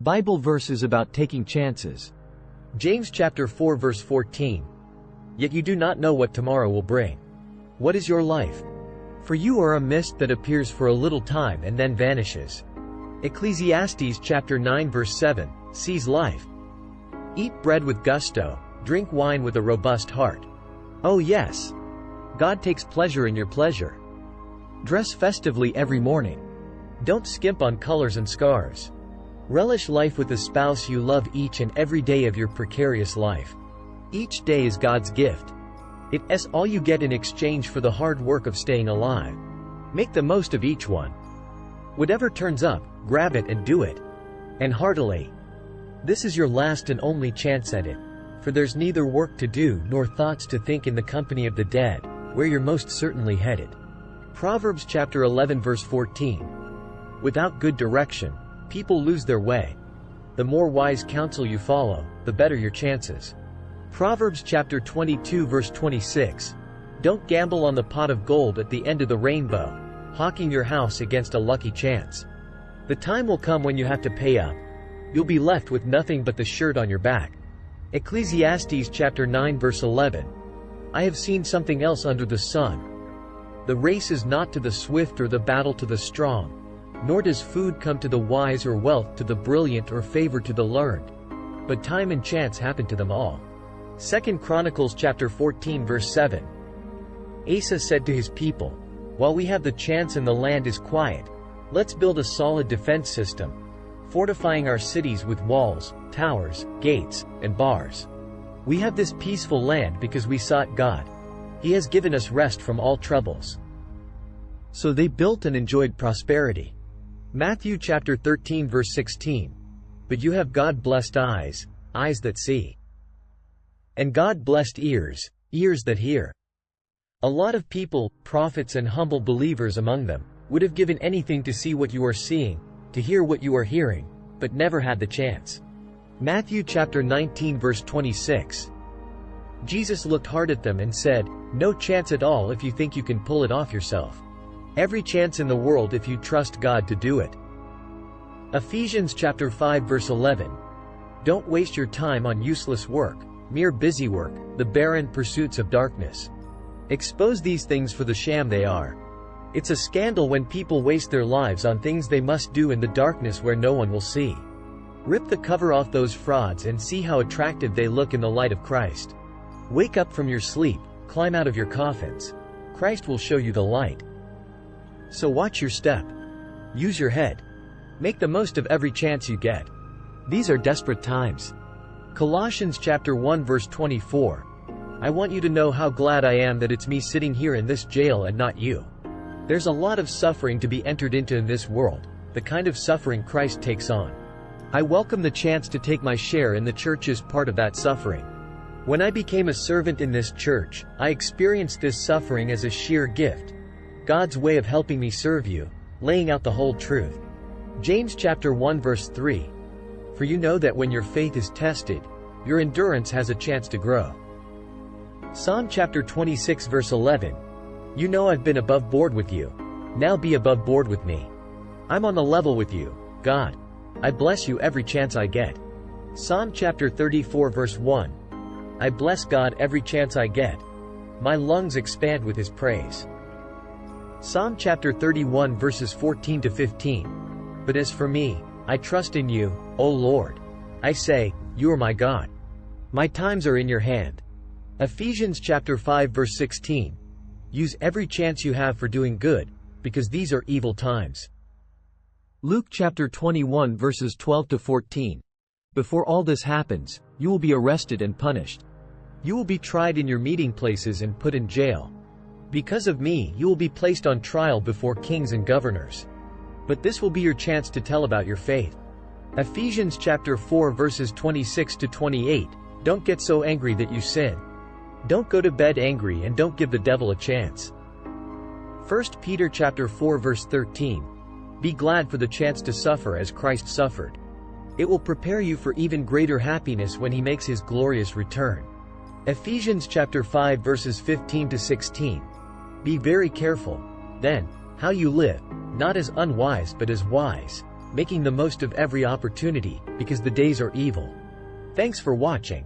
Bible verses about taking chances. James chapter 4 verse 14. Yet you do not know what tomorrow will bring. What is your life? For you are a mist that appears for a little time and then vanishes. Ecclesiastes chapter 9 verse 7, seize life. Eat bread with gusto, drink wine with a robust heart. Oh yes. God takes pleasure in your pleasure. Dress festively every morning. Don't skimp on colors and scarves. Relish life with the spouse you love each and every day of your precarious life. Each day is God's gift. It's all you get in exchange for the hard work of staying alive. Make the most of each one. Whatever turns up, grab it and do it. And heartily. This is your last and only chance at it, for there's neither work to do nor thoughts to think in the company of the dead, where you're most certainly headed. Proverbs chapter 11 verse 14. Without good direction, people lose their way. The more wise counsel you follow, the better your chances. Proverbs chapter 22 verse 26. Don't gamble on the pot of gold at the end of the rainbow, hawking your house against a lucky chance. The time will come when you have to pay up. You'll be left with nothing but the shirt on your back. Ecclesiastes chapter 9 verse 11. I have seen something else under the sun. The race is not to the swift or the battle to the strong, nor does food come to the wise or wealth to the brilliant or favor to the learned. But time and chance happen to them all. 2 Chronicles chapter 14 verse 7. Asa said to his people, while we have the chance and the land is quiet, let's build a solid defense system, fortifying our cities with walls, towers, gates, and bars. We have this peaceful land because we sought God. He has given us rest from all troubles. So they built and enjoyed prosperity. Matthew chapter 13 verse 16. But you have God-blessed eyes, eyes that see. And God-blessed ears, ears that hear. A lot of people, prophets and humble believers among them, would have given anything to see what you are seeing, to hear what you are hearing, but never had the chance. Matthew chapter 19 verse 26. Jesus looked hard at them and said, no chance at all if you think you can pull it off yourself. Every chance in the world if you trust God to do it. Ephesians chapter 5 verse 11. Don't waste your time on useless work, mere busy work, the barren pursuits of darkness. Expose these things for the sham they are. It's a scandal when people waste their lives on things they must do in the darkness where no one will see. Rip the cover off those frauds and see how attractive they look in the light of Christ. Wake up from your sleep, climb out of your coffins. Christ will show you the light. So watch your step. Use your head. Make the most of every chance you get. These are desperate times. Colossians chapter 1 verse 24. I want you to know how glad I am that it's me sitting here in this jail and not you. There's a lot of suffering to be entered into in this world, the kind of suffering Christ takes on. I welcome the chance to take my share in the church's part of that suffering. When I became a servant in this church, I experienced this suffering as a sheer gift. God's way of helping me serve you, laying out the whole truth. James chapter 1 verse 3. For you know that when your faith is tested, your endurance has a chance to grow. Psalm chapter 26 verse 11. You know I've been above board with you. Now be above board with me. I'm on the level with you, God. I bless you every chance I get. Psalm chapter 34 verse 1. I bless God every chance I get. My lungs expand with His praise. Psalm chapter 31 verses 14 to 15. But as for me, I trust in you, O Lord. I say, you are my God. My times are in your hand. Ephesians chapter 5 verse 16. Use every chance you have for doing good, because these are evil times. Luke chapter 21 verses 12 to 14. Before all this happens, you will be arrested and punished. You will be tried in your meeting places and put in jail. Because of me, you will be placed on trial before kings and governors. But this will be your chance to tell about your faith. Ephesians chapter 4 verses 26 to 28. Don't get so angry that you sin. Don't go to bed angry and don't give the devil a chance. 1 Peter chapter 4 verse 13. Be glad for the chance to suffer as Christ suffered. It will prepare you for even greater happiness when He makes His glorious return. Ephesians chapter 5 verses 15 to 16. Be very careful, then, how you live, not as unwise but as wise, making the most of every opportunity, because the days are evil. Thanks for watching.